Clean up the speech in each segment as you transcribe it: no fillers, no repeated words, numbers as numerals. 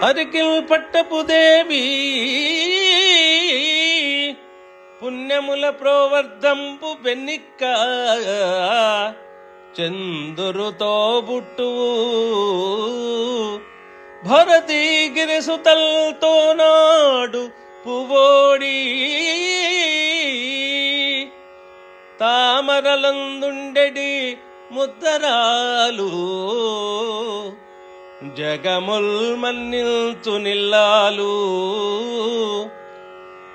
అరికిల్ పట్టపు దేవి పుణ్యముల ప్రోవర్ధంపు బెన్నిక్క చందురుతో బుట్టు భరతీగిరి సుతల్తో నాడు పువోడి తామరలందుండెడి ముద్దరాలు జగముల్ మన్నిల్చు నిల్లాలు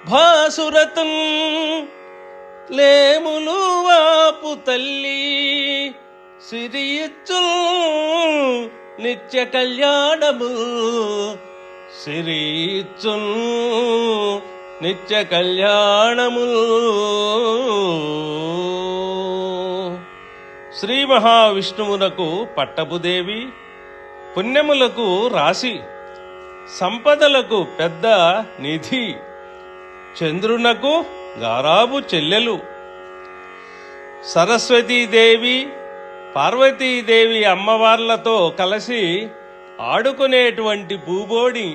భాసురతున్ లేములు వాపు తల్లి సిరియిచ్చు నిత్య కళ్యాణము సిరియిచ్చు నిత్య కళ్యాణము. శ్రీ మహావిష్ణువునకు పట్టపుదేవి, పుణ్యములకు రాశి, సంపదలకు పెద్ద నిధి, చంద్రునకు గారాబు చెల్లెలు, సరస్వతీదేవి పార్వతీదేవి అమ్మవార్లతో కలిసి ఆడుకునేటువంటి పూబోడి,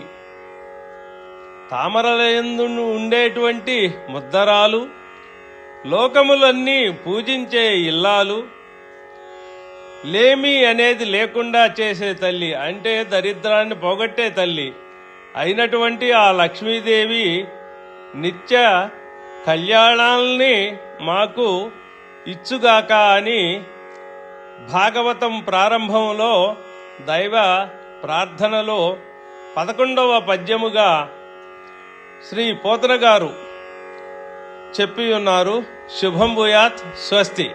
తామరలయందు ఉండేటువంటి ముద్దరాలు, లోకములన్నీ పూజించే ఇల్లాలు, లేమి అనేది లేకుండా చేసే తల్లి అంటే దరిద్రాన్ని పోగొట్టే తల్లి అయినటువంటి ఆ లక్ష్మీదేవి నిత్య కళ్యాణాల్ని మాకు ఇచ్చుగాక అని భాగవతం ప్రారంభంలో దైవ ప్రార్థనలో 11వ పద్యముగా శ్రీ పోతన గారు చెప్పి ఉన్నారు. శుభం భూయాత్. స్వస్తి.